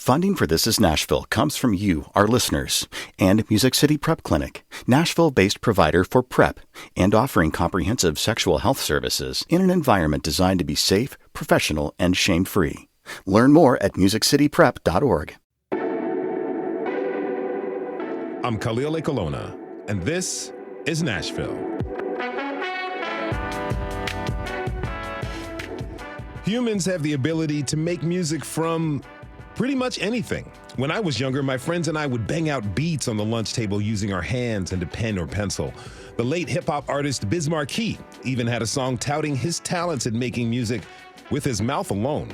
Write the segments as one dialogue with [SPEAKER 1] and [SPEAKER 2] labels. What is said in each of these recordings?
[SPEAKER 1] Funding for This Is Nashville comes from you, our listeners, and Music City Prep Clinic, Nashville-based provider for PrEP, and offering comprehensive sexual health services in an environment designed to be safe, professional, and shame-free. Learn more at musiccityprep.org.
[SPEAKER 2] I'm Khalil Ekolona, and this is Nashville. Humans have the ability to make music from pretty much anything. When I was younger, my friends and I would bang out beats on the lunch table using our hands and a pen or pencil. The late hip-hop artist Biz Markie even had a song touting his talents at making music with his mouth alone.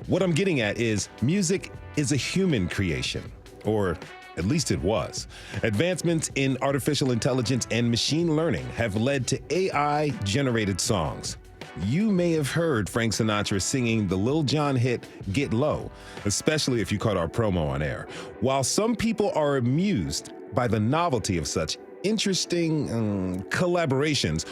[SPEAKER 2] What I'm getting at is music is a human creation, or at least it was. Advancements in artificial intelligence and machine learning have led to AI-generated songs. You may have heard Frank Sinatra singing the Lil Jon hit Get Low, especially if you caught our promo on air. While some people are amused by the novelty of such interesting collaborations,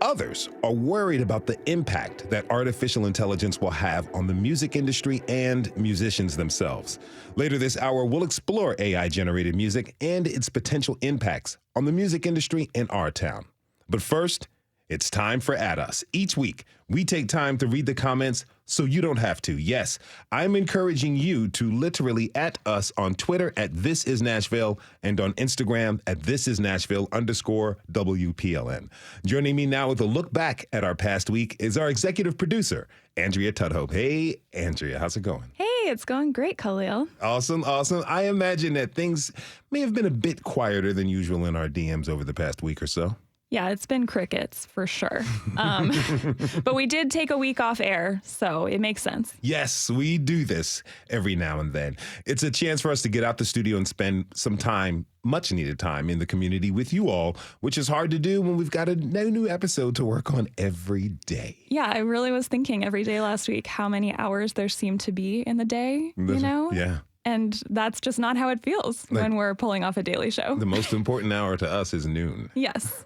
[SPEAKER 2] others are worried about the impact that artificial intelligence will have on the music industry and musicians themselves. Later this hour, we'll explore AI-generated music and its potential impacts on the music industry in our town. But first, it's time for At Us. Each week, we take time to read the comments so you don't have to. Yes, I'm encouraging you to literally at us on Twitter at This Is Nashville and on Instagram at ThisIsNashville_WPLN. Joining me now with a look back at our past week is our executive producer, Andrea Tudhope. Hey, Andrea, how's it going?
[SPEAKER 3] Hey, it's going great, Khalil.
[SPEAKER 2] Awesome. I imagine that things may have been a bit quieter than usual in our DMs over the past week or so.
[SPEAKER 3] Yeah, it's been crickets for sure. But we did take a week off air, so it makes sense.
[SPEAKER 2] Yes, we do this every now and then. It's a chance for us to get out the studio and spend some time, much needed time in the community with you all, which is hard to do when we've got a new episode to work on every day.
[SPEAKER 3] Yeah, I really was thinking every day last week how many hours there seem to be in the day,
[SPEAKER 2] Yeah.
[SPEAKER 3] And that's just not how it feels when we're pulling off a daily show.
[SPEAKER 2] The most important hour to us is noon.
[SPEAKER 3] Yes,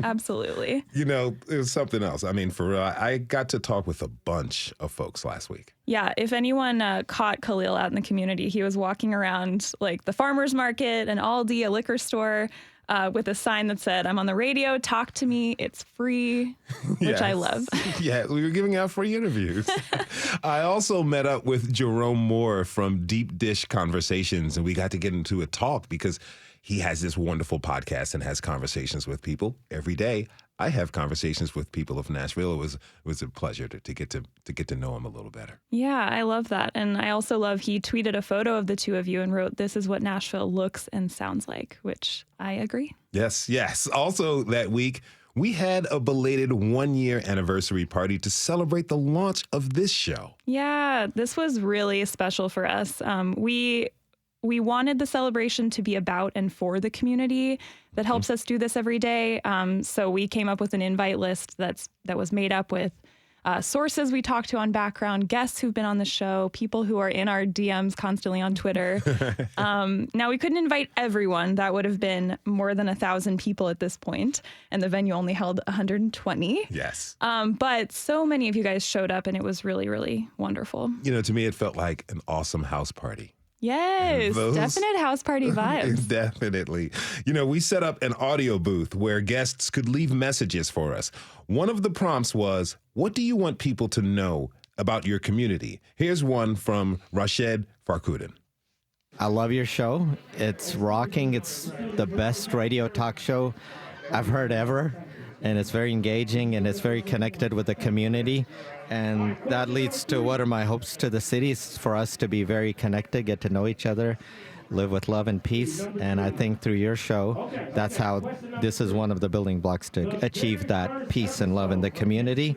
[SPEAKER 3] absolutely.
[SPEAKER 2] You know, it was something else. I mean, for real, I got to talk with a bunch of folks last week.
[SPEAKER 3] Yeah, if anyone caught Khalil out in the community, he was walking around like the farmer's market, an Aldi, a liquor store, with a sign that said, "I'm on the radio, talk to me, it's free," which I love.
[SPEAKER 2] Yeah, we were giving out free interviews. I also met up with Jerome Moore from Deep Dish Conversations, and we got to get into a talk because he has this wonderful podcast and has conversations with people every day. I have conversations with people of Nashville. It was a pleasure to get to know him a little better.
[SPEAKER 3] Yeah, I love that. And I also love he tweeted a photo of the two of you and wrote, "This is what Nashville looks and sounds like," which I agree.
[SPEAKER 2] Yes. Also that week, we had a belated 1-year anniversary party to celebrate the launch of this show.
[SPEAKER 3] Yeah, this was really special for us. We wanted the celebration to be about and for the community that helps us do this every day. So we came up with an invite list that was made up with sources we talked to on background, guests who've been on the show, people who are in our DMs constantly on Twitter. Now, we couldn't invite everyone. That would have been more than 1,000 people at this point, and the venue only held 120.
[SPEAKER 2] Yes.
[SPEAKER 3] But so many of you guys showed up, and it was really, really wonderful.
[SPEAKER 2] You know, to me, it felt like an awesome house party.
[SPEAKER 3] Yes, definite house party vibes.
[SPEAKER 2] Definitely. You know, we set up an audio booth where guests could leave messages for us. One of the prompts was, what do you want people to know about your community? Here's one from Rashid Farkudin.
[SPEAKER 4] I love your show. It's rocking. It's the best radio talk show I've heard ever. And it's very engaging and it's very connected with the community. And that leads to what are my hopes to the cities for us to be very connected, get to know each other, live with love and peace. And I think through your show, that's how this is one of the building blocks to achieve that peace and love in the community.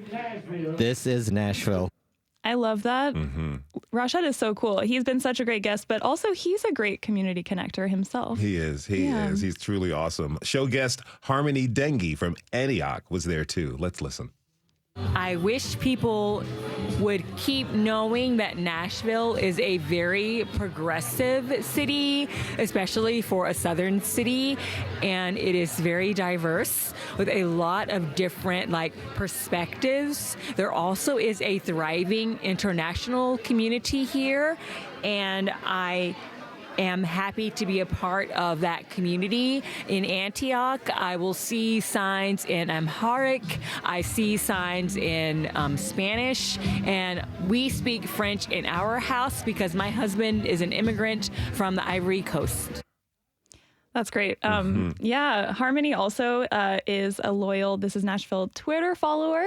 [SPEAKER 4] This is Nashville.
[SPEAKER 3] I love that.
[SPEAKER 2] Mm-hmm.
[SPEAKER 3] Rashad is so cool. He's been such a great guest, but also he's a great community connector himself.
[SPEAKER 2] He is. He is. He's truly awesome. Show guest Harmony Dengi from Antioch was there too. Let's listen.
[SPEAKER 5] I wish people would keep knowing that Nashville is a very progressive city, especially for a southern city, and it is very diverse with a lot of different perspectives. There also is a thriving international community here, and I am happy to be a part of that community. In Antioch, I will see signs in Amharic, I see signs in Spanish, and we speak French in our house because my husband is an immigrant from the Ivory Coast.
[SPEAKER 3] That's great. Yeah, Harmony also is a loyal This Is Nashville Twitter follower.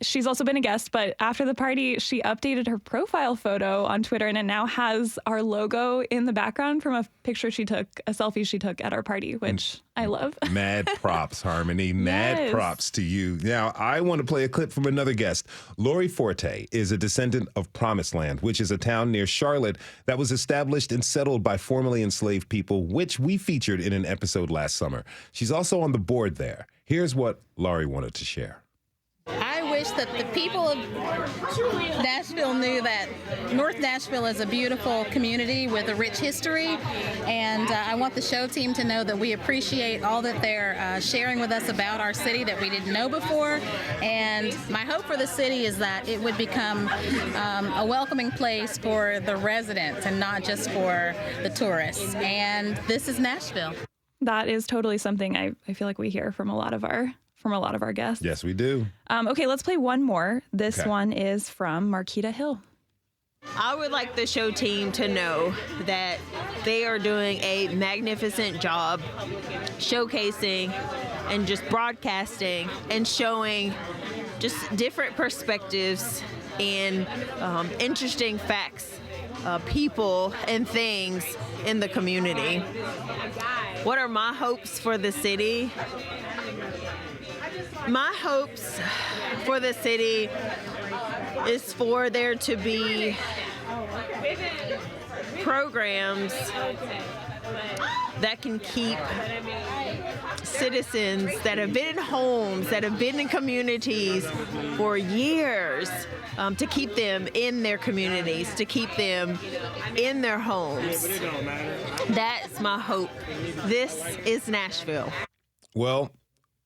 [SPEAKER 3] She's also been a guest, but after the party, she updated her profile photo on Twitter, and it now has our logo in the background from a selfie she took at our party, which I love.
[SPEAKER 2] Mad props, Harmony. Mad props to you. Now, I want to play a clip from another guest. Lori Forte is a descendant of Promised Land, which is a town near Charlotte that was established and settled by formerly enslaved people, which we featured in an episode last summer. She's also on the board there. Here's what Lori wanted to share.
[SPEAKER 6] I wish that the people of Nashville knew that North Nashville is a beautiful community with a rich history, and I want the show team to know that we appreciate all that they're sharing with us about our city that we didn't know before, and my hope for the city is that it would become a welcoming place for the residents and not just for the tourists, and this is Nashville.
[SPEAKER 3] That is totally something I feel like we hear from a lot of our guests.
[SPEAKER 2] Yes, we do.
[SPEAKER 3] Okay, let's play one more. This one is from Marquita Hill.
[SPEAKER 7] I would like the show team to know that they are doing a magnificent job showcasing and just broadcasting and showing just different perspectives and interesting facts, people and things in the community. What are my hopes for the city? My hopes for the city is for there to be programs that can keep citizens that have been in homes, that have been in communities for years, to keep them in their communities, to keep them in their homes. That's my hope. This is Nashville.
[SPEAKER 2] Well,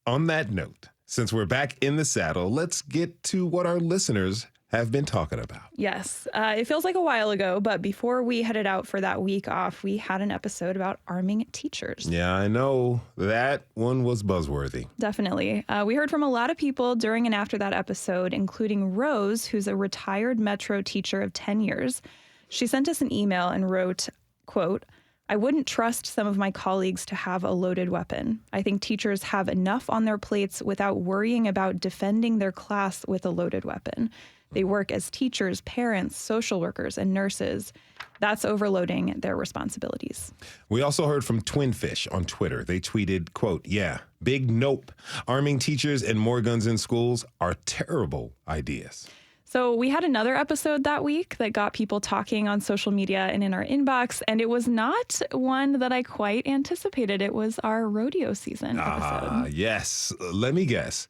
[SPEAKER 2] on that note, since we're back in the saddle, let's get to what our listeners have been talking about.
[SPEAKER 3] Yes, it feels like a while ago, but before we headed out for that week off, we had an episode about arming teachers.
[SPEAKER 2] Yeah, I know. That one was buzzworthy.
[SPEAKER 3] Definitely. We heard from a lot of people during and after that episode, including Rose, who's a retired Metro teacher of 10 years. She sent us an email and wrote, quote, "I wouldn't trust some of my colleagues to have a loaded weapon. I think teachers have enough on their plates without worrying about defending their class with a loaded weapon. They work as teachers, parents, social workers, and nurses. That's overloading their responsibilities."
[SPEAKER 2] We also heard from Twinfish on Twitter. They tweeted, quote, "Yeah, big nope. Arming teachers and more guns in schools are terrible ideas."
[SPEAKER 3] So we had another episode that week that got people talking on social media and in our inbox, and it was not one that I quite anticipated. It was our rodeo season episode.
[SPEAKER 2] Yes. Let me guess.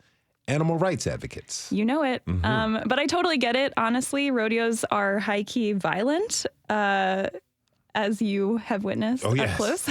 [SPEAKER 2] Animal rights advocates.
[SPEAKER 3] You know it. But I totally get it. Honestly, rodeos are high-key violent, as you have witnessed up close.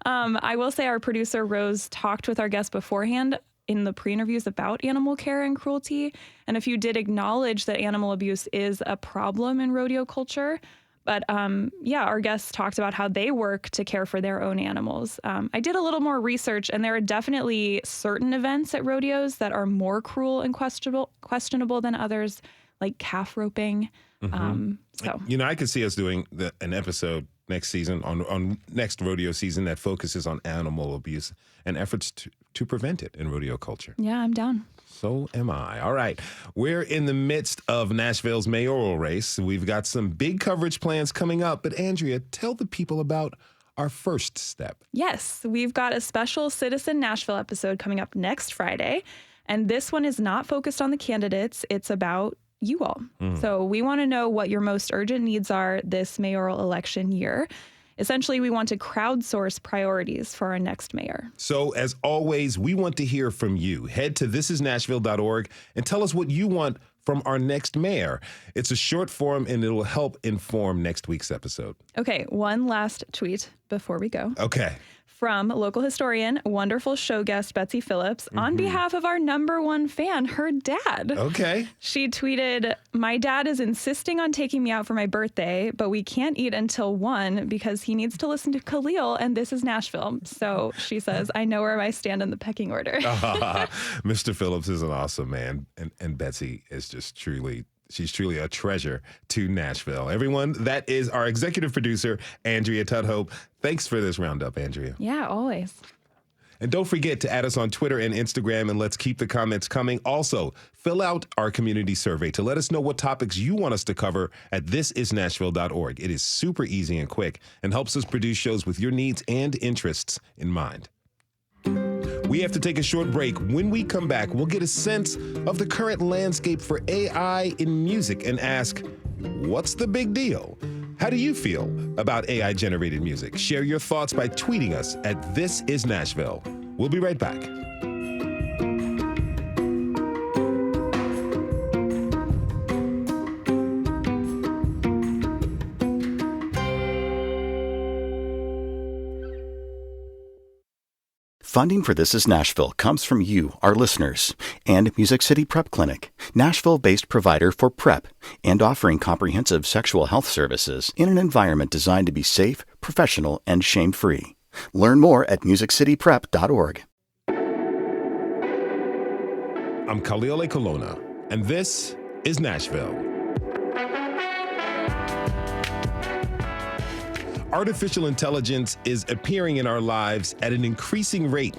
[SPEAKER 3] I will say our producer, Rose, talked with our guests beforehand in the pre-interviews about animal care and cruelty. And a few did acknowledge that animal abuse is a problem in rodeo culture. But our guests talked about how they work to care for their own animals. I did a little more research, and there are definitely certain events at rodeos that are more cruel and questionable than others, like calf roping.
[SPEAKER 2] I could see us doing an episode next season on next rodeo season that focuses on animal abuse and efforts to prevent it in rodeo culture.
[SPEAKER 3] Yeah, I'm down.
[SPEAKER 2] So am I. All right. We're in the midst of Nashville's mayoral race. We've got some big coverage plans coming up. But Andrea, tell the people about our first step.
[SPEAKER 3] Yes, we've got a special Citizen Nashville episode coming up next Friday. And this one is not focused on the candidates. It's about you all. So we want to know what your most urgent needs are this mayoral election year. Essentially, we want to crowdsource priorities for our next mayor.
[SPEAKER 2] So, as always, we want to hear from you. Head to thisisnashville.org and tell us what you want from our next mayor. It's a short form, and it'll help inform next week's episode.
[SPEAKER 3] Okay, one last tweet before we go.
[SPEAKER 2] Okay.
[SPEAKER 3] From local historian, wonderful show guest Betsy Phillips, on behalf of our number one fan, her dad.
[SPEAKER 2] Okay.
[SPEAKER 3] She tweeted, "My dad is insisting on taking me out for my birthday, but we can't eat until 1 because he needs to listen to Khalil, and this is Nashville." So she says, "I know where I stand in the pecking order."
[SPEAKER 2] Mr. Phillips is an awesome man, and Betsy is just she's truly a treasure to Nashville. Everyone, that is our executive producer, Andrea Tudhope. Thanks for this roundup, Andrea.
[SPEAKER 3] Yeah, always.
[SPEAKER 2] And don't forget to add us on Twitter and Instagram, and let's keep the comments coming. Also, fill out our community survey to let us know what topics you want us to cover at thisisnashville.org. It is super easy and quick and helps us produce shows with your needs and interests in mind. We have to take a short break. When we come back, we'll get a sense of the current landscape for AI in music and ask, what's the big deal? How do you feel about AI-generated music? Share your thoughts by tweeting us at This Is Nashville. We'll be right back.
[SPEAKER 1] Funding for This Is Nashville comes from you, our listeners, and Music City Prep Clinic, Nashville-based provider for PrEP and offering comprehensive sexual health services in an environment designed to be safe, professional, and shame-free. Learn more at musiccityprep.org.
[SPEAKER 2] I'm Khalil Colonna, and this is Nashville. Artificial intelligence is appearing in our lives at an increasing rate.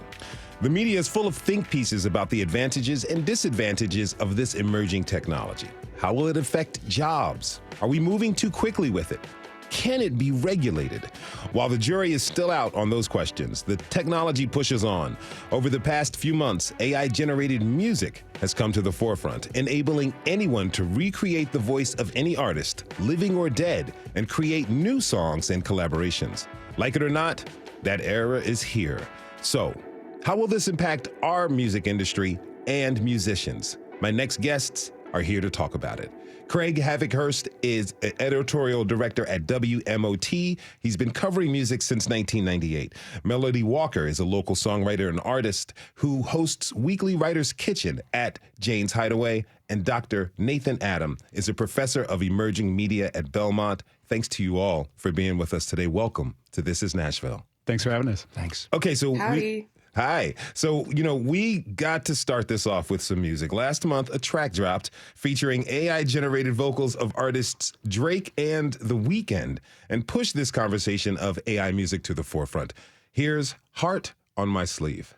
[SPEAKER 2] The media is full of think pieces about the advantages and disadvantages of this emerging technology. How will it affect jobs? Are we moving too quickly with it? Can it be regulated? While the jury is still out on those questions, the technology pushes on. Over the past few months, AI-generated music has come to the forefront, enabling anyone to recreate the voice of any artist, living or dead, and create new songs and collaborations. Like it or not, that era is here. So, how will this impact our music industry and musicians? My next guests are here to talk about it. Craig Havighurst is an editorial director at WMOT. He's been covering music since 1998. Melody Walker is a local songwriter and artist who hosts Weekly Writer's Kitchen at Jane's Hideaway. And Dr. Nathan Adam is a professor of emerging media at Belmont. Thanks to you all for being with us today. Welcome to This Is Nashville.
[SPEAKER 8] Thanks for having us.
[SPEAKER 2] Thanks. Okay, so
[SPEAKER 9] Howdy.
[SPEAKER 2] Hi. So, we got to start this off with some music. Last month, a track dropped featuring AI-generated vocals of artists Drake and The Weeknd and pushed this conversation of AI music to the forefront. Here's Heart on My Sleeve.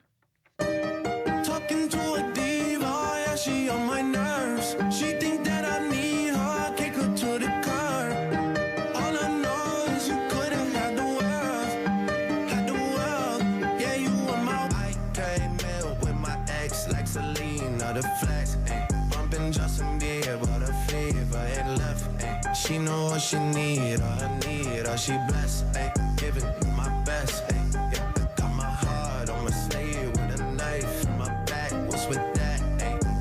[SPEAKER 10] Talking to a diva, yeah, she on my nerves. She think that I need her, kick her to the curb. All I know is you couldn't have the world, yeah, you were my. I came in with my ex like Selena, the flex, bumping Justin Bieber, the fever, it left, she know what she need, all I need, all she blessed, giving my best, yeah, I got my heart on my sleeve with a knife in my back, what's with that,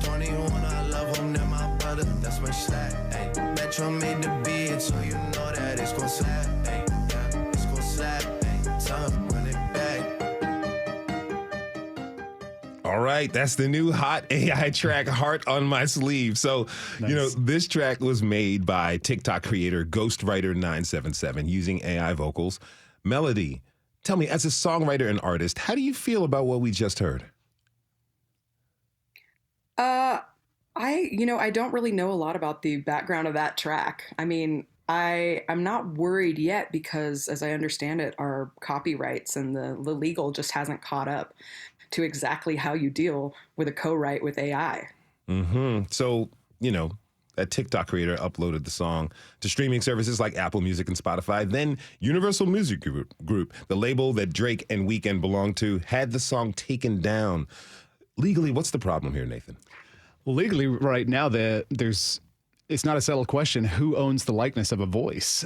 [SPEAKER 10] 21, I love him, they're my brother, that's my slack, Metro made the beat, so you know that it's gon' slap, yeah, it's gon' slap, time, run it back.
[SPEAKER 2] All right, that's the new hot AI track, Heart on My Sleeve. So,
[SPEAKER 8] Nice.
[SPEAKER 2] this track was made by TikTok creator Ghostwriter977 using AI vocals. Melody, tell me, as a songwriter and artist, how do you feel about what we just heard?
[SPEAKER 9] I don't really know a lot about the background of that track. I mean, I'm not worried yet because, as I understand it, our copyrights and the legal just hasn't caught up to exactly how you deal with a co-write with AI.
[SPEAKER 2] Mm-hmm. So, that TikTok creator uploaded the song to streaming services like Apple Music and Spotify. Then Universal Music Group, the label that Drake and Weeknd belong to, had the song taken down. Legally, what's the problem here, Nathan?
[SPEAKER 8] Well, legally, right now, there's it's not a settled question who owns the likeness of a voice.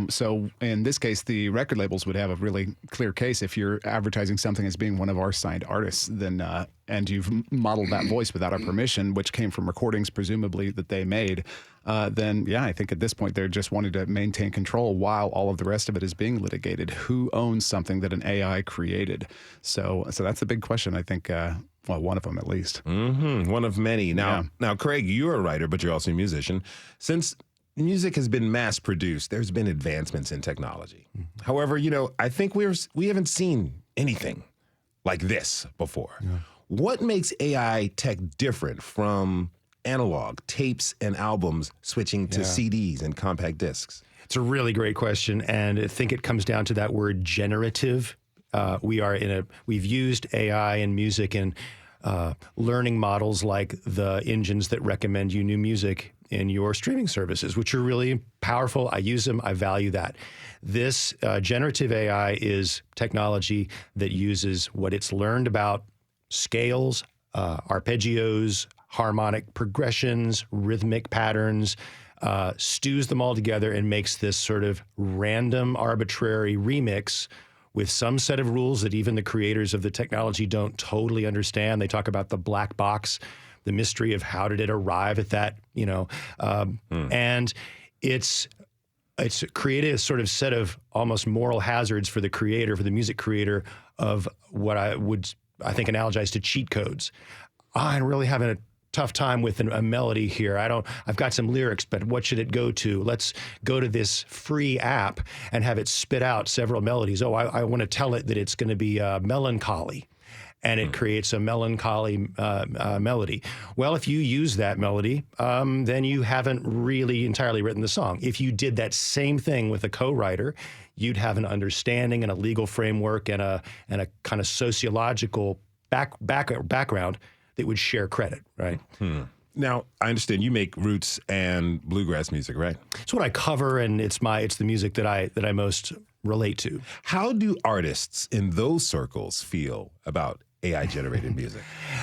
[SPEAKER 8] So in this case, the record labels would have a really clear case. If you're advertising something as being one of our signed artists, then and you've modeled that voice without our permission, which came from recordings presumably that they made, then yeah, I think at this point they're just wanting to maintain control while all of the rest of it is being litigated. Who owns something that an AI created? So that's the big question, I think. Well, one of them at least.
[SPEAKER 2] Mm-hmm. One of many. Now, Craig, you're a writer, but you're also a musician. Since music has been mass-produced, there's been advancements in technology. Mm-hmm. However, I think we haven't seen anything like this before. Yeah. What makes AI tech different from analog tapes and albums switching to CDs and compact discs?
[SPEAKER 11] It's a really great question, and I think it comes down to that word generative. We've used AI in music and learning models like the engines that recommend you new music in your streaming services, which are really powerful. I use them. I value that. This generative AI is technology that uses what it's learned about scales, arpeggios, harmonic progressions, rhythmic patterns, stews them all together and makes this sort of random, arbitrary remix with some set of rules that even the creators of the technology don't totally understand. They talk about the black box, the mystery of how did it arrive at that, and it's created a sort of set of almost moral hazards for the creator, for the music creator, of what I think analogize to cheat codes. I'm really having a tough time with a melody here. I've got some lyrics, but what should it go to? Let's go to this free app and have it spit out several melodies. Oh, I want to tell it that it's going to be melancholy. And it creates a melancholy melody. Well, if you use that melody, then you haven't really entirely written the song. If you did that same thing with a co-writer, you'd have an understanding and a legal framework and a kind of sociological background that would share credit, right?
[SPEAKER 2] Now, I understand you make roots and bluegrass music, right?
[SPEAKER 11] It's what I cover, and it's the music that I most relate to.
[SPEAKER 2] How do artists in those circles feel about AI-generated music?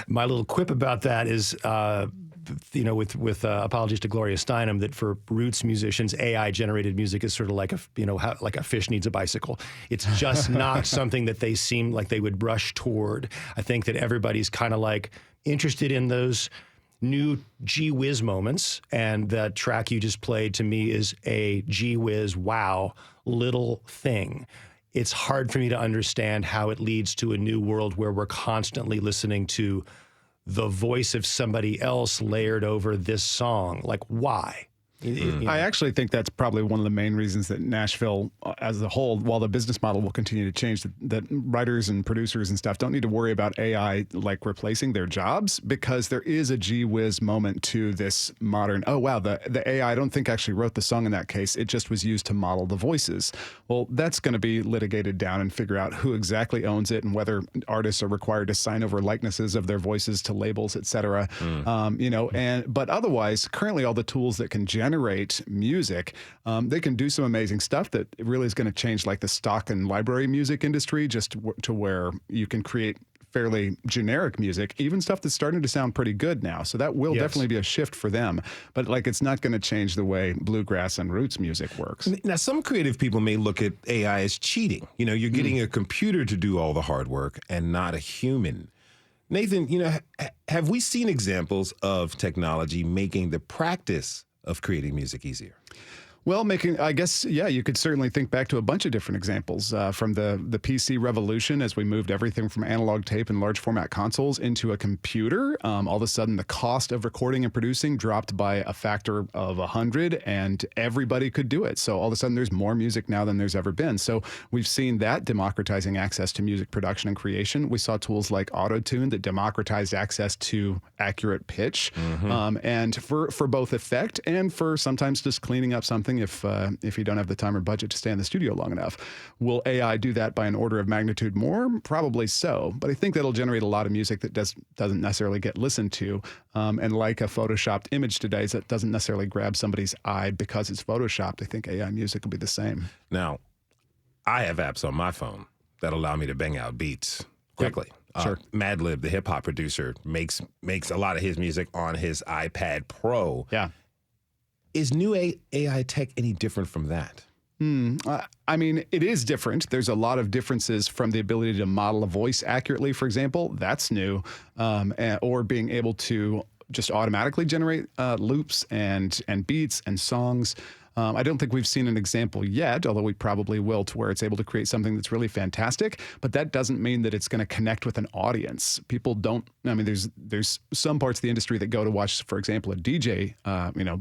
[SPEAKER 11] My little quip about that is, with apologies to Gloria Steinem, that for roots musicians, AI-generated music is sort of like a fish needs a bicycle. It's just not something that they seem like they would rush toward. I think that everybody's kind of like interested in those new gee whiz moments, and the track you just played to me is a gee whiz wow little thing. It's hard for me to understand how it leads to a new world where we're constantly listening to the voice of somebody else layered over this song. Like, why?
[SPEAKER 8] I actually think that's probably one of the main reasons that Nashville as a whole, while the business model will continue to change, that writers and producers and stuff don't need to worry about AI like replacing their jobs, because there is a gee whiz moment to this modern, oh wow, the AI I don't think actually wrote the song in that case. It just was used to model the voices. Well, that's going to be litigated down and figure out who exactly owns it and whether artists are required to sign over likenesses of their voices to labels, et cetera. But otherwise, currently all the tools that can generate music, they can do some amazing stuff that really is going to change like the stock and library music industry, just to where you can create fairly generic music, even stuff that's starting to sound pretty good now. So that will definitely be a shift for them. But like, it's not going to change the way bluegrass and roots music works.
[SPEAKER 2] Now, some creative people may look at AI as cheating. You're getting a computer to do all the hard work and not a human. Nathan, have we seen examples of technology making the practice of creating music easier?
[SPEAKER 8] Well, I guess, you could certainly think back to a bunch of different examples from the PC revolution as we moved everything from analog tape and large format consoles into a computer. All of a sudden, the cost of recording and producing dropped by a factor of 100, and everybody could do it. So all of a sudden, there's more music now than there's ever been. So we've seen that democratizing access to music production and creation. We saw tools like Auto-Tune that democratized access to accurate pitch, and for both effect and for sometimes just cleaning up something if you don't have the time or budget to stay in the studio long enough. Will AI do that by an order of magnitude more? Probably so. But I think that'll generate a lot of music that doesn't necessarily get listened to. And like a photoshopped image today, that doesn't necessarily grab somebody's eye because it's photoshopped. I think AI music will be the same.
[SPEAKER 2] Now, I have apps on my phone that allow me to bang out beats quickly.
[SPEAKER 8] Yep. Sure.
[SPEAKER 2] Madlib, the hip hop producer, makes a lot of his music on his iPad Pro.
[SPEAKER 8] Yeah.
[SPEAKER 2] Is new AI tech any different from that?
[SPEAKER 8] I mean, it is different. There's a lot of differences from the ability to model a voice accurately, for example. That's new. Or being able to just automatically generate loops and beats and songs. I don't think we've seen an example yet, although we probably will, to where it's able to create something that's really fantastic. But that doesn't mean that it's going to connect with an audience. People don't. I mean, there's some parts of the industry that go to watch, for example, a DJ,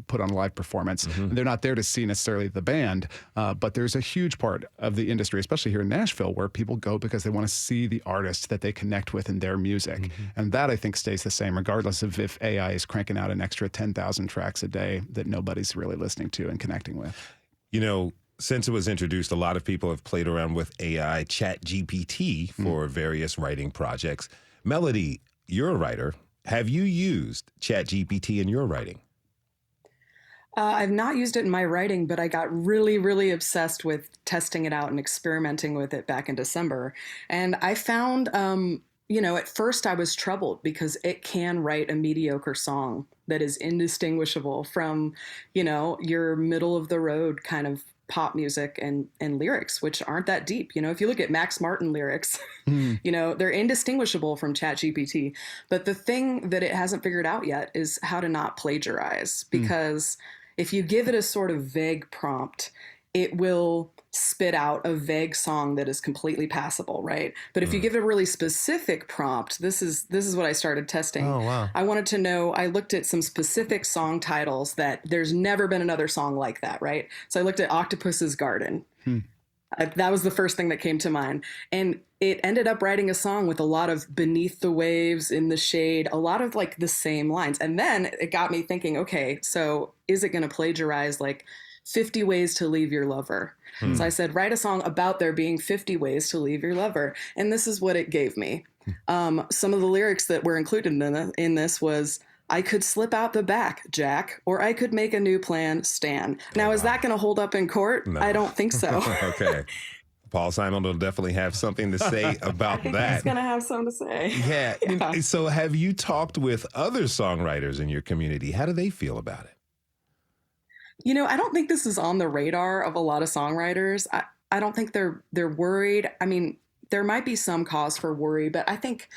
[SPEAKER 8] put on a live performance. And they're not there to see necessarily the band, but there's a huge part of the industry, especially here in Nashville, where people go because they want to see the artists that they connect with in their music. And that, I think, stays the same, regardless of if AI is cranking out an extra 10,000 tracks a day that nobody's really listening to and connecting with.
[SPEAKER 2] Since it was introduced, a lot of people have played around with AI, ChatGPT, for various writing projects. Melody, you're a writer. Have you used ChatGPT in your writing?
[SPEAKER 9] I've not used it in my writing, but I got really, really obsessed with testing it out and experimenting with it back in December. And I found, at first I was troubled because it can write a mediocre song that is indistinguishable from, your middle of the road kind of pop music and lyrics, which aren't that deep. If you look at Max Martin lyrics, they're indistinguishable from ChatGPT. But the thing that it hasn't figured out yet is how to not plagiarize, because if you give it a sort of vague prompt, it will spit out a vague song that is completely passable, right? But if you give it a really specific prompt, this is what I started testing.
[SPEAKER 11] Oh, wow.
[SPEAKER 9] I wanted to know, I looked at some specific song titles that there's never been another song like that, right? So I looked at Octopus's Garden. That was the first thing that came to mind. And it ended up writing a song with a lot of beneath the waves, in the shade, a lot of like the same lines. And then it got me thinking, okay, so is it going to plagiarize like 50 ways to leave your lover? So I said, write a song about there being 50 ways to leave your lover. And this is what it gave me. Some of the lyrics that were included in this was, I could slip out the back, Jack, or I could make a new plan, Stan. Now, is that going to hold up in court? No. I don't think so.
[SPEAKER 2] Okay. Paul Simon will definitely have something to say about that.
[SPEAKER 9] He's going to have something to say.
[SPEAKER 2] Yeah. So have you talked with other songwriters in your community? How do they feel about it?
[SPEAKER 9] I don't think this is on the radar of a lot of songwriters. I don't think they're worried. I mean, there might be some cause for worry, but I think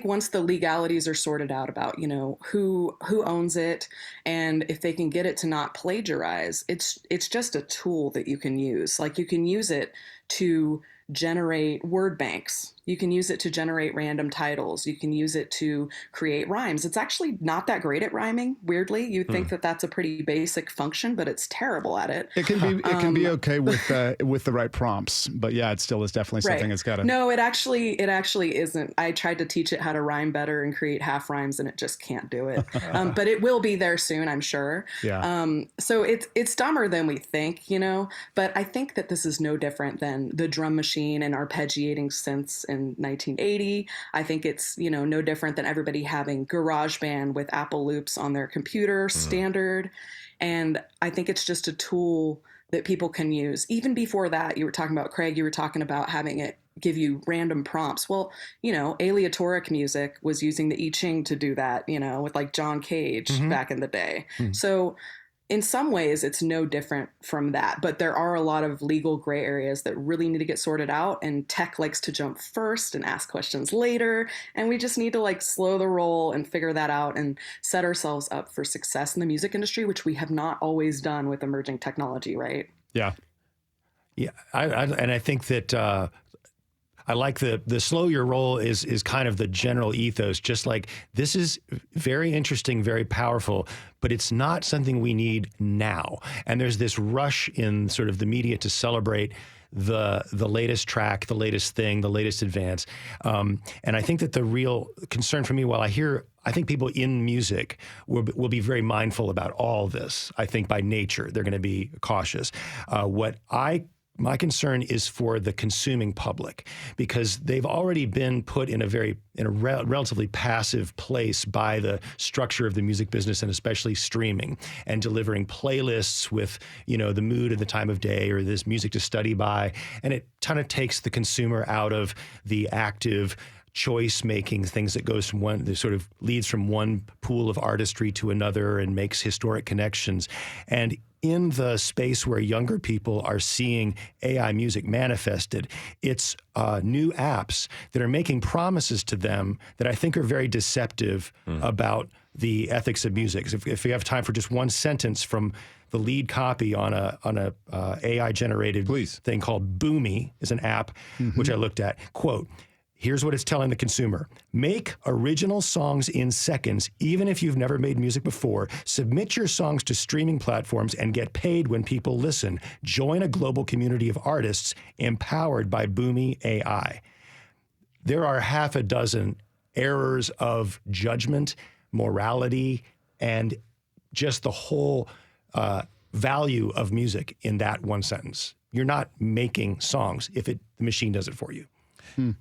[SPEAKER 9] once the legalities are sorted out about, who owns it and if they can get it to not plagiarize, it's just a tool that you can use. Like, you can use it to generate word banks. You can use it to generate random titles. You can use it to create rhymes. It's actually not that great at rhyming, weirdly. You'd think that that's a pretty basic function, but it's terrible at it.
[SPEAKER 8] It can be okay with the right prompts, but yeah, it still is definitely something it's got to.
[SPEAKER 9] No, it actually isn't. I tried to teach it how to rhyme better and create half rhymes, and it just can't do it. But it will be there soon, I'm sure.
[SPEAKER 8] Yeah.
[SPEAKER 9] So it's dumber than we think, but I think that this is no different than the drum machine and arpeggiating synths in 1980. I think it's, no different than everybody having GarageBand with Apple loops on their computer standard. And I think it's just a tool that people can use. Even before that, you were talking about having it give you random prompts. Well, aleatoric music was using the I Ching to do that, with like John Cage back in the day. So in some ways, it's no different from that, but there are a lot of legal gray areas that really need to get sorted out, and tech likes to jump first and ask questions later, and we just need to slow the roll and figure that out and set ourselves up for success in the music industry, which we have not always done with emerging technology, right?
[SPEAKER 11] Yeah. I think that I like the slow your roll is kind of the general ethos. Just like, this is very interesting, very powerful, but it's not something we need now. And there's this rush in sort of the media to celebrate the latest track, the latest thing, the latest advance. And I think that the real concern for me, I think people in music will be very mindful about all this. I think by nature, they're going to be cautious. My concern is for the consuming public, because they've already been put in a relatively passive place by the structure of the music business, and especially streaming and delivering playlists with, the mood and the time of day, or this music to study by. And it kind of takes the consumer out of the active choice making, things that goes from one, that sort of leads from one pool of artistry to another and makes historic connections. And in the space where younger people are seeing AI music manifested, it's new apps that are making promises to them that I think are very deceptive about the ethics of music. If we have time for just one sentence from the lead copy on a AI generated thing called Boomy, is an app which I looked at. Quote, here's what it's telling the consumer. Make original songs in seconds, even if you've never made music before. Submit your songs to streaming platforms and get paid when people listen. Join a global community of artists empowered by Boomy AI. There are half a dozen errors of judgment, morality, and just the whole value of music in that one sentence. You're not making songs if the machine does it for you.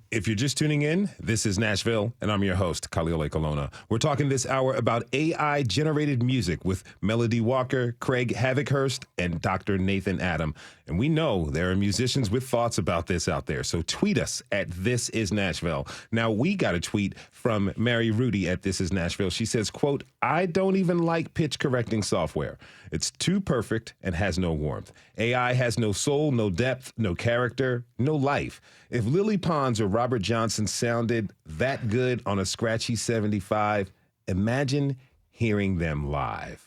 [SPEAKER 2] If you're just tuning in, this is Nashville, and I'm your host, Khalil Colonna. We're talking this hour about AI-generated music with Melody Walker, Craig Havighurst, and Dr. Nathan Adam. And we know there are musicians with thoughts about this out there, so tweet us at This Is Nashville. Now, we got a tweet from Mary Rudy at This Is Nashville. She says, quote, I don't even like pitch-correcting software. It's too perfect and has no warmth. AI has no soul, no depth, no character, no life. If Lily Pons or Robert Johnson sounded that good on a scratchy 75, imagine hearing them live.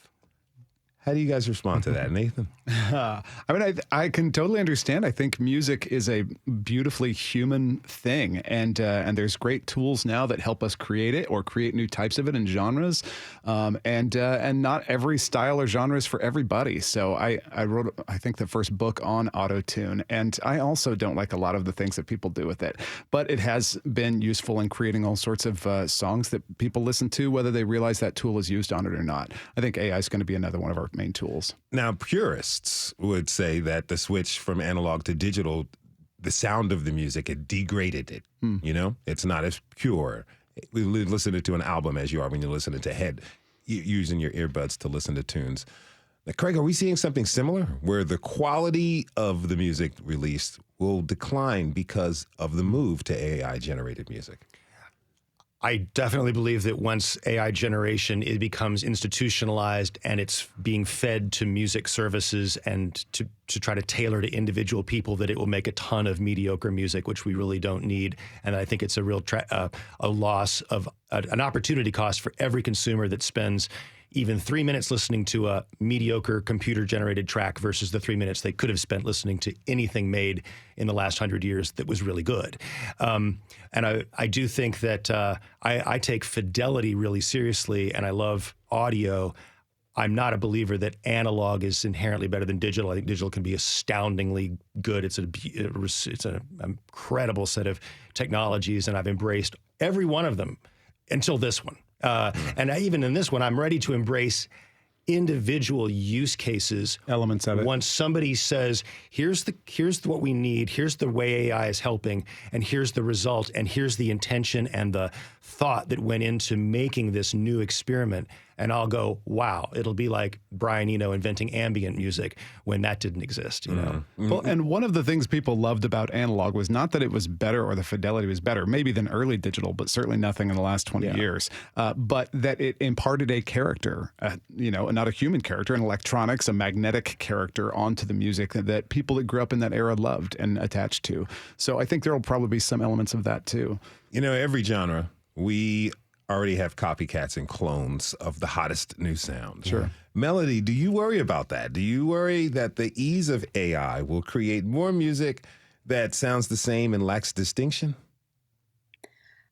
[SPEAKER 2] How do you guys respond to that, Nathan?
[SPEAKER 8] I mean, I can totally understand. I think music is a beautifully human thing, and there's great tools now that help us create it or create new types of it in genres, and not every style or genre is for everybody. So I wrote, I think, the first book on auto-tune, and I also don't like a lot of the things that people do with it, but it has been useful in creating all sorts of songs that people listen to, whether they realize that tool is used on it or not. I think AI is going to be another one of our main tools.
[SPEAKER 2] Now, purists would say that the switch from analog to digital, the sound of the music, it degraded it. You know, it's not as pure. We listen to an album as you are when you're listening to using your earbuds to listen to tunes. Now, Craig, are we seeing something similar where the quality of the music released will decline because of the move to AI-generated music?
[SPEAKER 11] I definitely believe that once AI generation, it becomes institutionalized and it's being fed to music services and to try to tailor to individual people, that it will make a ton of mediocre music, which we really don't need. And I think it's a real a loss of an opportunity cost for every consumer that spends even 3 minutes listening to a mediocre computer-generated track versus the 3 minutes they could have spent listening to anything made in the last 100 years that was really good. And I do think that I take fidelity really seriously, and I love audio. I'm not a believer that analog is inherently better than digital. I think digital can be astoundingly good. It's an incredible set of technologies, and I've embraced every one of them until this one. And even in this one, I'm ready to embrace individual use cases,
[SPEAKER 8] elements of it.
[SPEAKER 11] Once somebody says, here's what we need, here's the way AI is helping, and here's the result, and here's the intention and the thought that went into making this new experiment, and I'll go, wow, it'll be like Brian Eno inventing ambient music when that didn't exist, you know?
[SPEAKER 8] Well, and one of the things people loved about analog was not that it was better or the fidelity was better, maybe than early digital, but certainly nothing in the last 20 years, but that it imparted a character, not a human character, an electronics, a magnetic character onto the music that people that grew up in that era loved and attached to. So I think there will probably be some elements of that too.
[SPEAKER 2] You know, every genre, we already have copycats and clones of the hottest new sound.
[SPEAKER 8] Sure.
[SPEAKER 2] Melody, do you worry about that? Do you worry that the ease of AI will create more music that sounds the same and lacks distinction?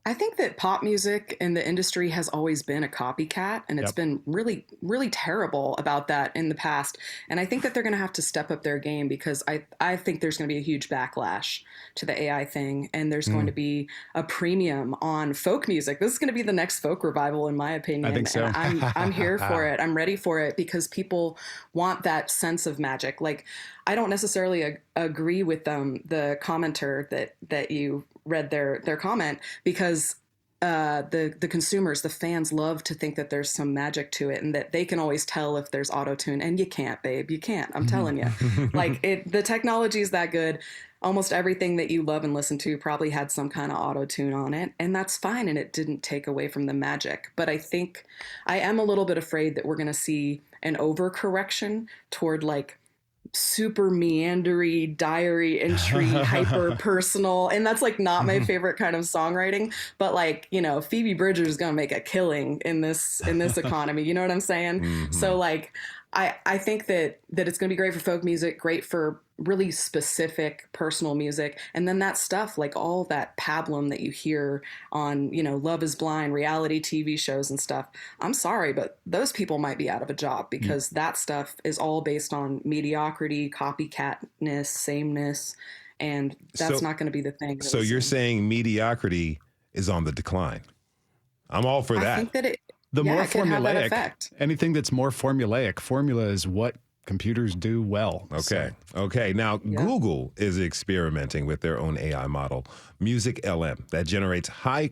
[SPEAKER 9] I think that pop music in the industry has always been a copycat, and it's been really, really terrible about that in the past. And I think that they're going to have to step up their game, because I think there's going to be a huge backlash to the AI thing, and there's going to be a premium on folk music. This is going to be the next folk revival, in my opinion.
[SPEAKER 8] I think so.
[SPEAKER 9] And I'm here for it. I'm ready for it, because people want that sense of magic. Like, I don't necessarily agree with the commenter that you read their comment, because the consumers, the fans, love to think that there's some magic to it and that they can always tell if there's auto-tune, and you can't, babe. You can't. I'm telling you. Like, the technology is that good. almost everything that you love and listen to probably had some kind of auto tune on it, and that's fine, and it didn't take away from the magic. But I think I am a little bit afraid that we're going to see an overcorrection toward like super meandery diary entry, hyper personal, and that's like not my favorite kind of songwriting. But like, you know, Phoebe Bridgers is going to make a killing in this economy. You know what I'm saying? Mm-hmm. So like, I think that it's going to be great for folk music, great for really specific personal music. And then that stuff, like all that pablum that you hear on, you know, Love is Blind, reality TV shows and stuff. I'm sorry, but those people might be out of a job because that stuff is all based on mediocrity, copycatness, sameness. And that's not going to be the thing.
[SPEAKER 2] So you're saying mediocrity is on the decline. I'm all for that.
[SPEAKER 9] I think that
[SPEAKER 8] more
[SPEAKER 9] it can have that effect.
[SPEAKER 8] Anything that's more formulaic. Formula is what computers do well.
[SPEAKER 2] Okay. Okay. Now, Google is experimenting with their own AI model, Music LM, that generates high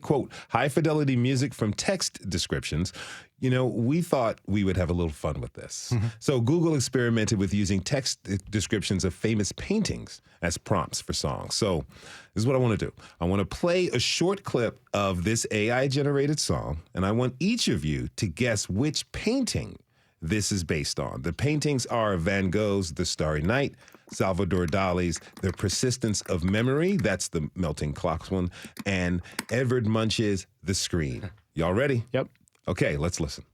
[SPEAKER 2] fidelity music from text descriptions. You know, we thought we would have a little fun with this. Mm-hmm. So Google experimented with using text descriptions of famous paintings as prompts for songs. So this is what I want to do. I want to play a short clip of this AI-generated song, and I want each of you to guess which painting this is based on. The paintings are Van Gogh's The Starry Night, Salvador Dali's The Persistence of Memory, that's the Melting Clocks one, and Edvard Munch's The Scream. Y'all ready?
[SPEAKER 8] Yep.
[SPEAKER 2] Okay, let's listen.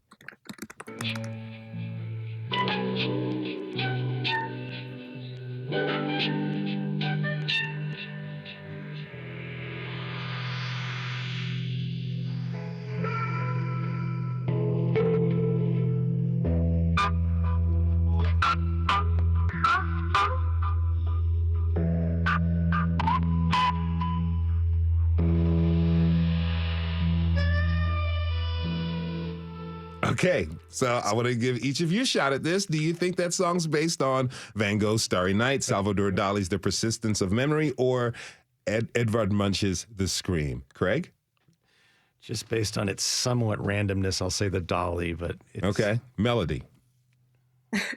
[SPEAKER 2] Okay, so I want to give each of you a shot at this. Do you think that song's based on Van Gogh's Starry Night, Salvador Dali's The Persistence of Memory, or Edvard Munch's The Scream? Craig?
[SPEAKER 11] Just based on its somewhat randomness, I'll say the Dali, but it's...
[SPEAKER 2] Okay. Melody?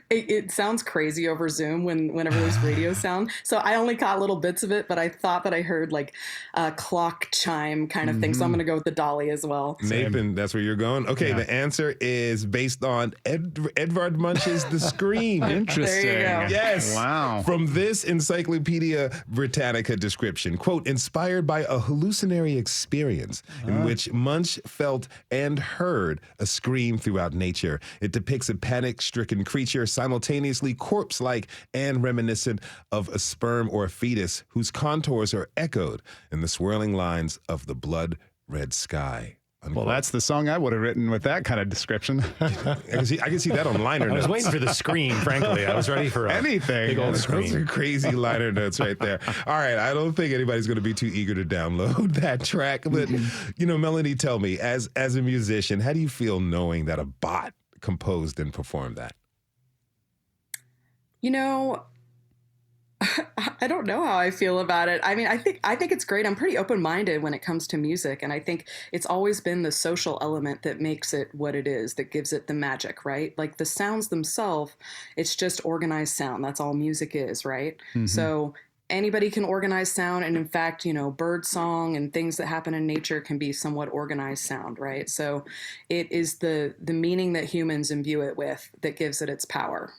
[SPEAKER 9] It sounds crazy over Zoom whenever there's radio sound. So I only caught little bits of it, but I thought that I heard like a clock chime kind of thing. So I'm going to go with the Dali as well.
[SPEAKER 2] Nathan, that's where you're going? Okay, The answer is based on Edvard Munch's The Scream.
[SPEAKER 8] Interesting.
[SPEAKER 9] There you go.
[SPEAKER 2] Yes.
[SPEAKER 8] Wow.
[SPEAKER 2] From this Encyclopedia Britannica description, quote, inspired by a hallucinatory experience in which Munch felt and heard a scream throughout nature. It depicts a panic-stricken creature simultaneously corpse-like and reminiscent of a sperm or a fetus whose contours are echoed in the swirling lines of the blood-red sky. Unquote.
[SPEAKER 8] Well, that's the song I would have written with that kind of description.
[SPEAKER 2] I can see that on liner notes.
[SPEAKER 11] I was waiting for the scream, frankly. I was ready for
[SPEAKER 8] anything.
[SPEAKER 11] Big old scream.
[SPEAKER 2] Those are crazy liner notes right there. All right, I don't think anybody's going to be too eager to download that track. But, you know, Melanie, tell me, as a musician, how do you feel knowing that a bot composed and performed that?
[SPEAKER 9] You know, I don't know how I feel about it. I mean, I think it's great. I'm pretty open-minded when it comes to music, and I think it's always been the social element that makes it what it is, that gives it the magic, right? Like the sounds themselves, it's just organized sound. That's all music is, right? Mm-hmm. So anybody can organize sound, and in fact, you know, bird song and things that happen in nature can be somewhat organized sound, right? So it is the meaning that humans imbue it with that gives it its power.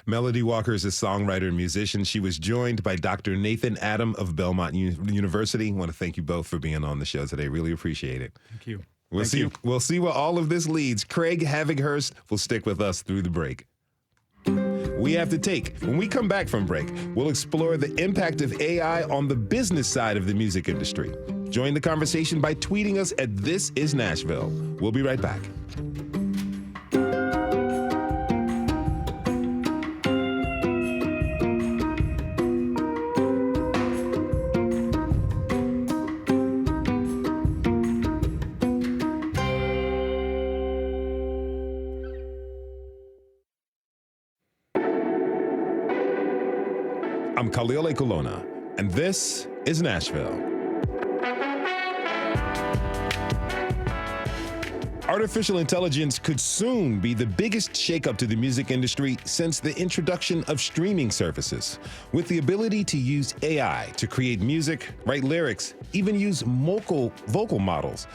[SPEAKER 2] Melody Walker is a songwriter and musician. She was joined by Dr. Nathan Adam of Belmont University. I want to thank you both for being on the show today. Really appreciate it.
[SPEAKER 8] Thank you.
[SPEAKER 2] We'll see where all of this leads. Craig Havighurst will stick with us through the break. We have to take. When we come back from break, we'll explore the impact of AI on the business side of the music industry. Join the conversation by tweeting us at This Is Nashville. We'll be right back. I'm Khalil Colonna, and this is Nashville. artificial intelligence could soon be the biggest shakeup to the music industry since the introduction of streaming services. With the ability to use AI to create music, write lyrics, even use vocal models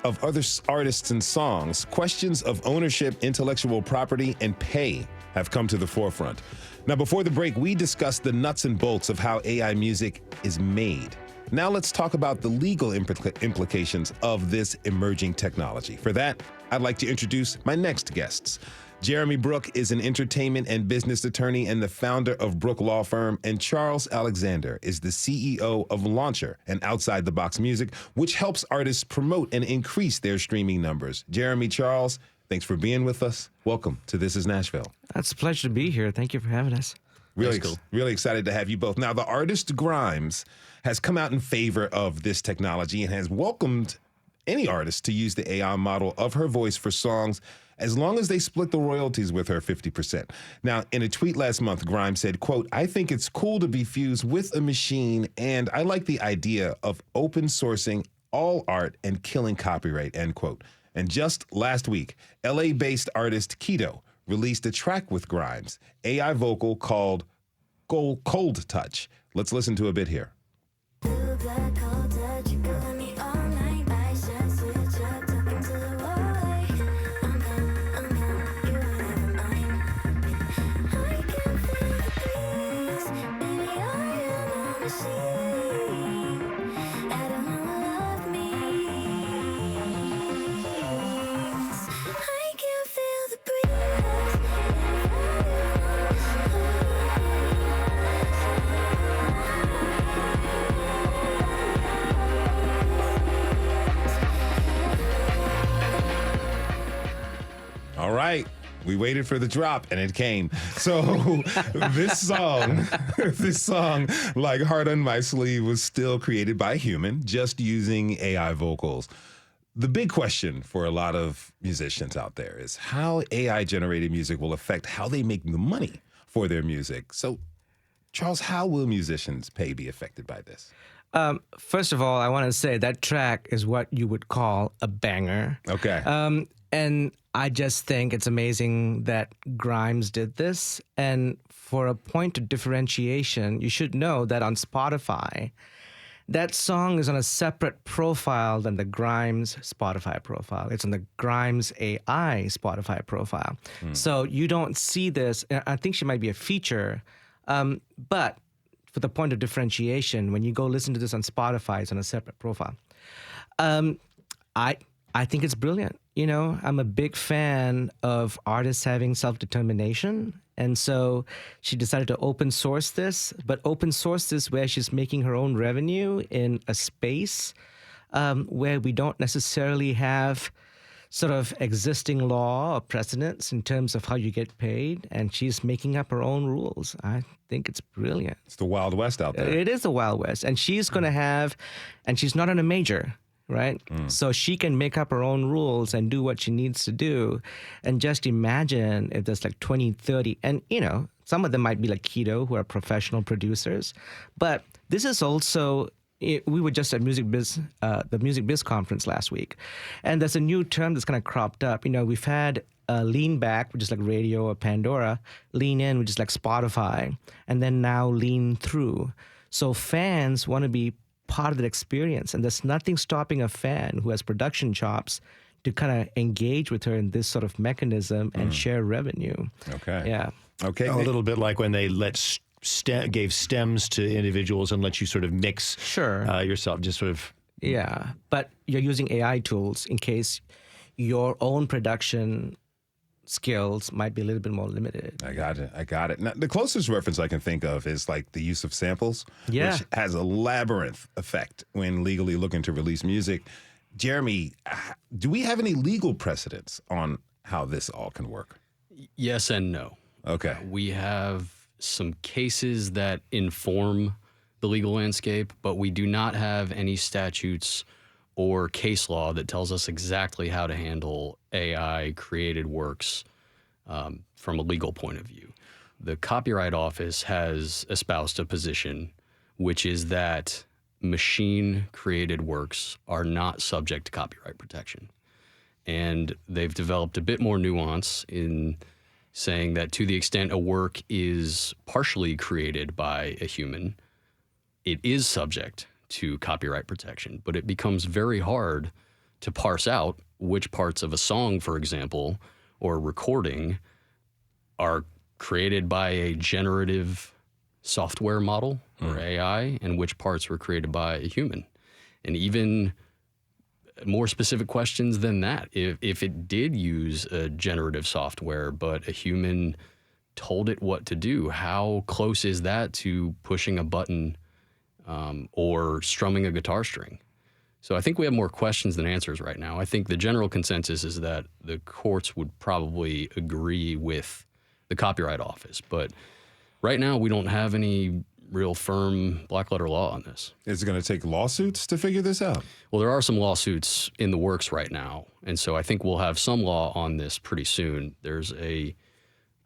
[SPEAKER 2] of other artists and songs, questions of ownership, intellectual property, and pay have come to the forefront. Now, before the break, we discussed the nuts and bolts of how AI music is made. Now let's talk about the legal implications of this emerging technology. For that, I'd like to introduce my next guests. Jeremy Brook is an entertainment and business attorney and the founder of Brook Law Firm, and Charles Alexander is the CEO of Launcher and Outside the Box Music, which helps artists promote and increase their streaming numbers. Jeremy, Charles, thanks for being with us. Welcome to This is Nashville.
[SPEAKER 12] It's a pleasure to be here. Thank you for having us.
[SPEAKER 2] Really excited to have you both. Now, the artist Grimes has come out in favor of this technology and has welcomed any artist to use the AI model of her voice for songs as long as they split the royalties with her 50%. Now, in a tweet last month, Grimes said, quote, "I think it's cool to be fused with a machine, and I like the idea of open sourcing all art and killing copyright," end quote. And just last week, LA-based artist Keto released a track with Grimes, AI vocal called Cold Touch. Let's listen to a bit here. All right. We waited for the drop and it came. So this song, like Heart on My Sleeve, was still created by a human, just using AI vocals. The big question for a lot of musicians out there is how AI-generated music will affect how they make the money for their music. So, Charles, how will musicians' pay be affected by this?
[SPEAKER 12] First of all, I want to say that track is what you would call a banger.
[SPEAKER 2] Okay.
[SPEAKER 12] And I just think it's amazing that Grimes did this. And for a point of differentiation, you should know that on Spotify, that song is on a separate profile than the Grimes Spotify profile. It's on the Grimes AI Spotify profile. So you don't see this. I think she might be a feature. But for the point of differentiation, when you go listen to this on Spotify, it's on a separate profile. I think it's brilliant. You know, I'm a big fan of artists having self-determination. And so she decided to open source this, but open source this where she's making her own revenue in a space where we don't necessarily have sort of existing law or precedents in terms of how you get paid. And she's making up her own rules. I think it's brilliant.
[SPEAKER 2] It's the Wild West out there.
[SPEAKER 12] It is the Wild West. And she's going to have, and she's not on a major, right? So she can make up her own rules and do what she needs to do. And just imagine if there's like 20, 30, and you know, some of them might be like Keto, who are professional producers. But this is also, we were just at the Music Biz conference last week. And there's a new term that's kind of cropped up. You know, we've had lean back, which is like radio or Pandora, lean in, which is like Spotify, and then now lean through. So fans want to be part of that experience, and there's nothing stopping a fan who has production chops to kind of engage with her in this sort of mechanism and share revenue.
[SPEAKER 2] Okay.
[SPEAKER 12] Yeah.
[SPEAKER 2] Okay.
[SPEAKER 11] A little bit like when they gave stems to individuals and let you sort of mix yourself, just sort of.
[SPEAKER 12] Yeah, but you're using AI tools in case your own production skills might be a little bit more limited.
[SPEAKER 2] I got it. Now, the closest reference I can think of is like the use of samples, which has a labyrinth effect when legally looking to release music. Jeremy, do we have any legal precedents on how this all can work?
[SPEAKER 13] Yes and no.
[SPEAKER 2] Okay.
[SPEAKER 13] We have some cases that inform the legal landscape, but we do not have any statutes or case law that tells us exactly how to handle AI-created works from a legal point of view. The Copyright Office has espoused a position, which is that machine-created works are not subject to copyright protection. And they've developed a bit more nuance in saying that to the extent a work is partially created by a human, it is subject to copyright protection. But it becomes very hard to parse out which parts of a song, for example, or a recording are created by a generative software model or AI, and which parts were created by a human. And even more specific questions than that. If it did use a generative software, but a human told it what to do, how close is that to pushing a button or strumming a guitar string? So I think we have more questions than answers right now. I think the general consensus is that the courts would probably agree with the Copyright Office. But right now, we don't have any real firm black letter law on this.
[SPEAKER 2] Is it going to take lawsuits to figure this out?
[SPEAKER 13] Well, there are some lawsuits in the works right now. And so I think we'll have some law on this pretty soon. There's a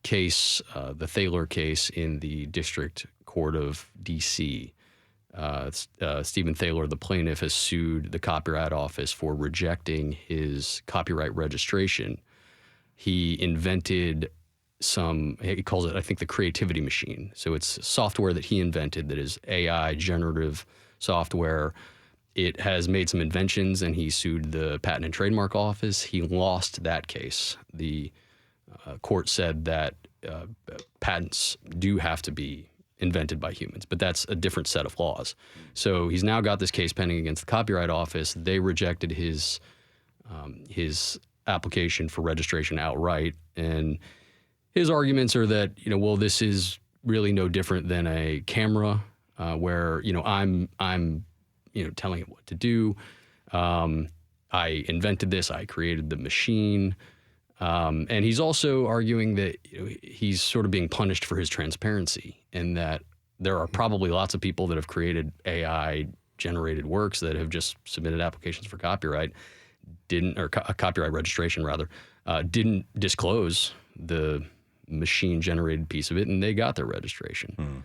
[SPEAKER 13] case, the Thaler case in the District Court of D.C. Stephen Thaler, the plaintiff, has sued the Copyright Office for rejecting his copyright registration. He invented he calls it, I think, the creativity machine. So it's software that he invented that is AI generative software. It has made some inventions, and he sued the Patent and Trademark Office. He lost that case. The court said that patents do have to be invented by humans, but that's a different set of laws. So he's now got this case pending against the Copyright Office. They rejected his application for registration outright, and his arguments are that, well, this is really no different than a camera where, I'm telling it what to do. I invented this. I created the machine. And he's also arguing that he's sort of being punished for his transparency, and that there are probably lots of people that have created AI-generated works that have just submitted applications for copyright, copyright registration rather, didn't disclose the machine-generated piece of it, and they got their registration.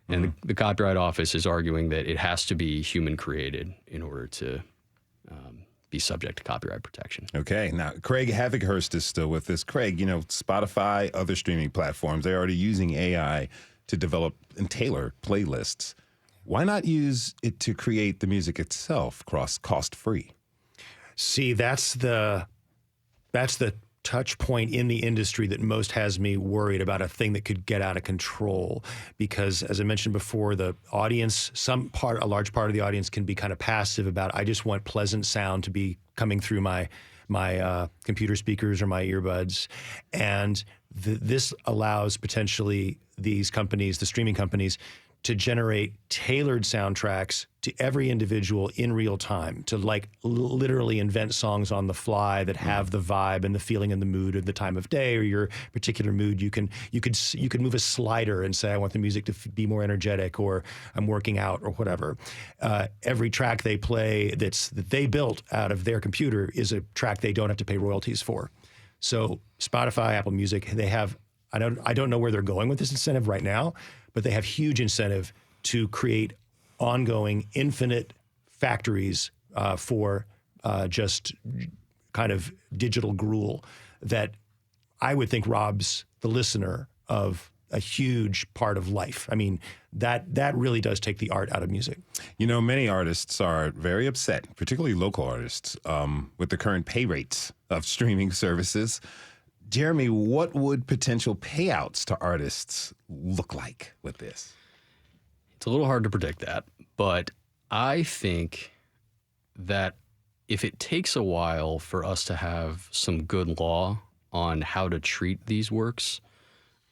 [SPEAKER 13] And the Copyright Office is arguing that it has to be human-created in order to be subject to copyright protection.
[SPEAKER 2] Okay. Now, Craig Havighurst is still with us. Craig, Spotify, other streaming platforms, they're already using AI to develop and tailor playlists. Why not use it to create the music itself cost-free?
[SPEAKER 11] See, that's the touch point in the industry that most has me worried about a thing that could get out of control. Because as I mentioned before, the audience, a large part of the audience can be kind of passive about, I just want pleasant sound to be coming through my computer speakers or my earbuds. And this allows potentially these companies, the streaming companies, to generate tailored soundtracks to every individual in real time, to literally invent songs on the fly that have the vibe and the feeling and the mood of the time of day or your particular mood. You could move a slider and say, I want the music to be more energetic, or I'm working out, or whatever. Every track they play that they built out of their computer is a track they don't have to pay royalties for. So Spotify, Apple Music, they have, I don't know where they're going with this incentive right now, but they have huge incentive to create ongoing, infinite factories for just kind of digital gruel that I would think robs the listener of a huge part of life. I mean, that really does take the art out of music.
[SPEAKER 2] Many artists are very upset, particularly local artists, with the current pay rates of streaming services. Jeremy, what would potential payouts to artists look like with this?
[SPEAKER 13] It's a little hard to predict that, but I think that if it takes a while for us to have some good law on how to treat these works,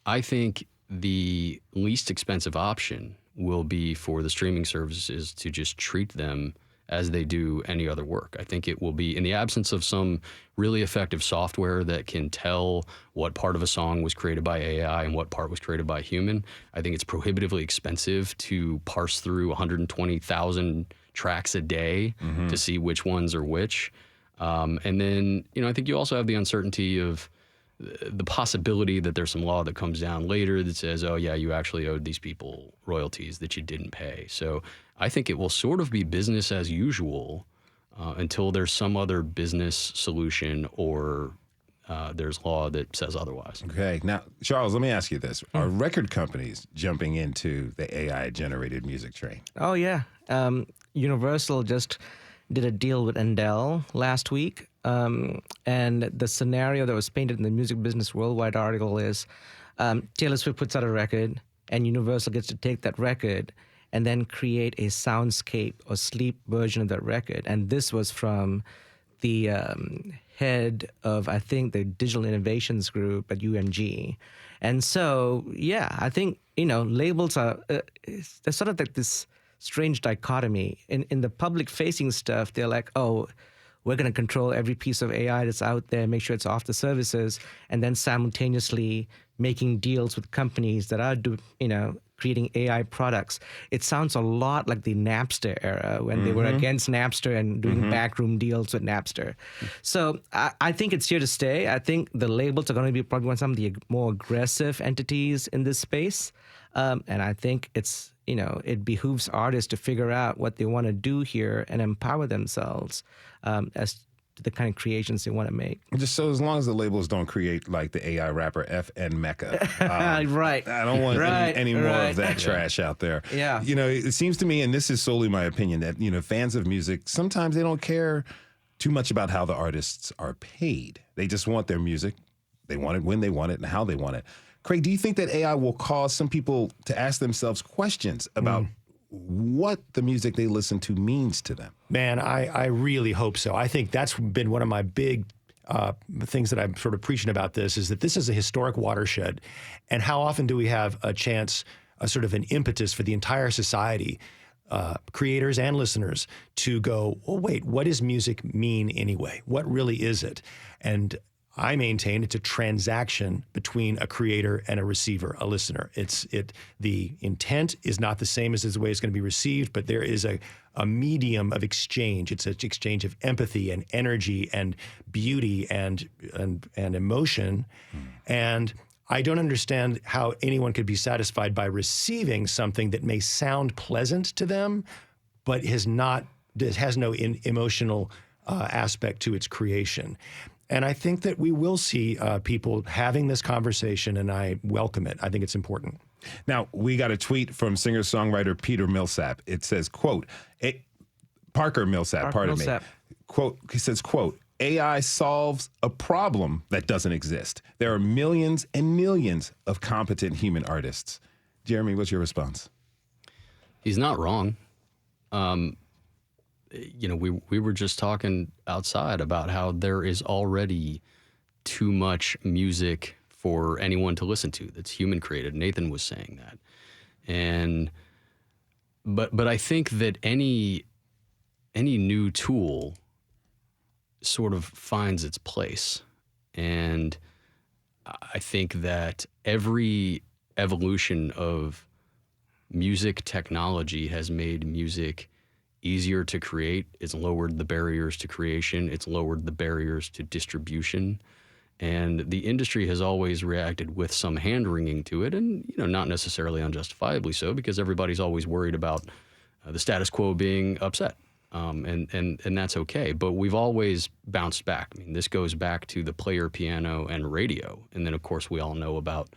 [SPEAKER 13] I think the least expensive option will be for the streaming services to just treat them as they do any other work. I think it will be, in the absence of some really effective software that can tell what part of a song was created by AI and what part was created by a human, I think it's prohibitively expensive to parse through 120,000 tracks a day to see which ones are which. And then, I think you also have the uncertainty of the possibility that there's some law that comes down later that says, oh yeah, you actually owed these people royalties that you didn't pay. So I think it will sort of be business as usual until there's some other business solution or there's law that says otherwise.
[SPEAKER 2] Okay. Now, Charles, let me ask you this. Are record companies jumping into the AI-generated music train?
[SPEAKER 12] Oh, yeah. Universal just did a deal with Endel last week. And the scenario that was painted in the Music Business Worldwide article is Taylor Swift puts out a record, and Universal gets to take that record and then create a soundscape or sleep version of that record. And this was from the head of, I think, the Digital Innovations Group at UMG. And so, yeah, I think, labels are, there's sort of like this strange dichotomy. In the public-facing stuff, they're like, oh, we're going to control every piece of AI that's out there, make sure it's off the services, and then simultaneously making deals with companies that are, creating AI products. It sounds a lot like the Napster era when they were against Napster and doing backroom deals with Napster. So I think it's here to stay. I think the labels are going to be probably one of some of the more aggressive entities in this space. And I think it's, it behooves artists to figure out what they want to do here and empower themselves as to the kind of creations they want to make.
[SPEAKER 2] Just so as long as the labels don't create like the AI rapper FN Mecca.
[SPEAKER 12] Right.
[SPEAKER 2] I don't want any more of that trash out there.
[SPEAKER 12] Yeah.
[SPEAKER 2] It seems to me, and this is solely my opinion, that, fans of music, sometimes they don't care too much about how the artists are paid. They just want their music. They want it when they want it and how they want it. Craig, do you think that AI will cause some people to ask themselves questions about what the music they listen to means to them?
[SPEAKER 11] Man, I really hope so. I think that's been one of my big things that I'm sort of preaching about this, is that this is a historic watershed. And how often do we have a chance, a sort of an impetus for the entire society, creators and listeners, to go, well, wait, what does music mean anyway? What really is it? And I maintain it's a transaction between a creator and a receiver, a listener. The intent is not the same as the way it's going to be received, but there is a medium of exchange. It's an exchange of empathy and energy and beauty and emotion. And I don't understand how anyone could be satisfied by receiving something that may sound pleasant to them, but has no emotional aspect to its creation. And I think that we will see people having this conversation, and I welcome it. I think it's important.
[SPEAKER 2] Now, we got a tweet from singer-songwriter Peter Millsap. It says, quote, Parker Millsap, pardon me. Quote, he says, quote, AI solves a problem that doesn't exist. There are millions and millions of competent human artists. Jeremy, what's your response?
[SPEAKER 13] He's not wrong. We were just talking outside about how there is already too much music for anyone to listen to that's human created. Nathan was saying that. But I think that any new tool sort of finds its place. And I think that every evolution of music technology has made music easier to create. It's lowered the barriers to creation. It's lowered the barriers to distribution. And the industry has always reacted with some hand-wringing to it, and not necessarily unjustifiably so, because everybody's always worried about the status quo being upset. And that's okay. But we've always bounced back. I mean, this goes back to the player piano and radio. And then, of course, we all know about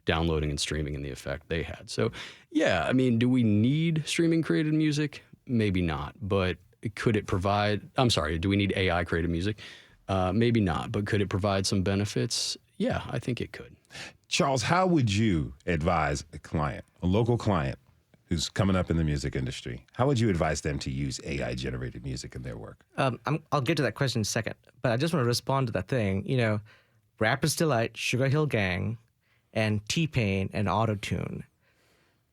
[SPEAKER 13] downloading and streaming and the effect they had. So, yeah, I mean, do we need streaming-created music? Maybe not, but could it provide, do we need AI created music? Maybe not, but could it provide some benefits? Yeah, I think it could.
[SPEAKER 2] Charles, how would you advise a local client who's coming up in the music industry? How would you advise them to use AI generated music in their work?
[SPEAKER 12] I'll get to that question in a second, but I just want to respond to that thing. Rapper's Delight, Sugar Hill Gang, and T-Pain and Autotune.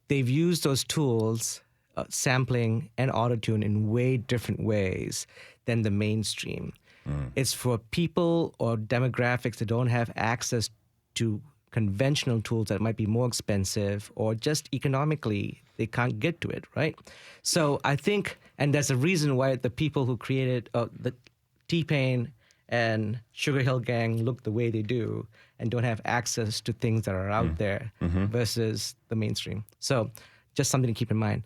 [SPEAKER 12] They've used those tools, sampling and autotune, in way different ways than the mainstream. It's for people or demographics that don't have access to conventional tools that might be more expensive, or just economically they can't get to it, right? So I think, and there's a reason why the people who created the T-Pain and Sugar Hill Gang look the way they do and don't have access to things that are out there versus the mainstream. So just something to keep in mind.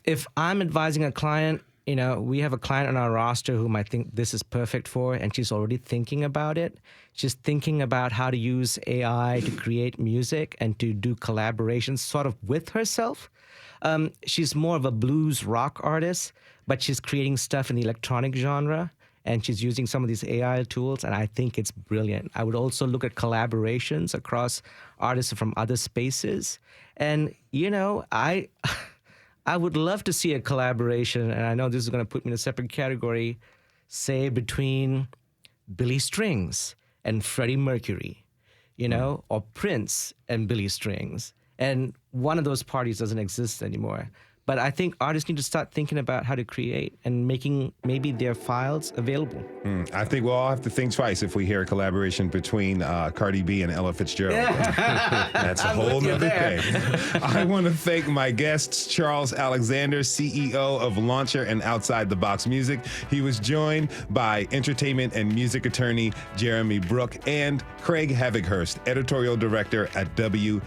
[SPEAKER 12] If I'm advising a client, we have a client on our roster whom I think this is perfect for, and she's already thinking about it. She's thinking about how to use AI to create music and to do collaborations sort of with herself. She's more of a blues rock artist, but she's creating stuff in the electronic genre, and she's using some of these AI tools, and I think it's brilliant. I would also look at collaborations across artists from other spaces. And, I would love to see a collaboration, and I know this is going to put me in a separate category, say between Billy Strings and Freddie Mercury, or Prince and Billy Strings. And one of those parties doesn't exist anymore. But I think artists need to start thinking about how to create and making maybe their files available.
[SPEAKER 2] I think we'll all have to think twice if we hear a collaboration between Cardi B and Ella Fitzgerald. That's a whole nother thing. I want to thank my guests, Charles Alexander, CEO of Launcher and Outside the Box Music. He was joined by entertainment and music attorney Jeremy Brook and Craig Havighurst, editorial director at WMOT.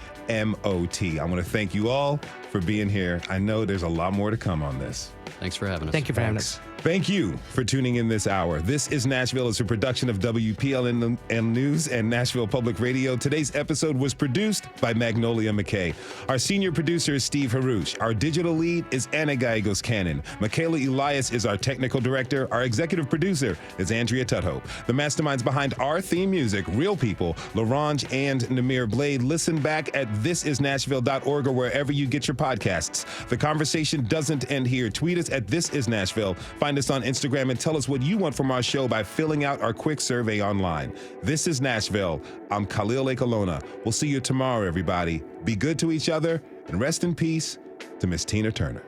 [SPEAKER 2] I want to thank you all for being here. I know there's a lot more to come on this.
[SPEAKER 13] Thanks for having us.
[SPEAKER 12] Thank you for having us.
[SPEAKER 2] Thank you for tuning in this hour. This is Nashville. It's a production of WPLN News and Nashville Public Radio. Today's episode was produced by Magnolia McKay. Our senior producer is Steve Haruch. Our digital lead is Anna Gallegos Cannon. Michaela Elias is our technical director. Our executive producer is Andrea Tudhope. The masterminds behind our theme music, real people, LaRange and Namir Blade. Listen back at thisisnashville.org or wherever you get your podcasts. The conversation doesn't end here. Tweet us at This Is Nashville. Find us on Instagram and tell us what you want from our show by filling out our quick survey online. This is Nashville. I'm Khalil Ekalona. We'll see you tomorrow, everybody. Be good to each other and rest in peace to Miss Tina Turner.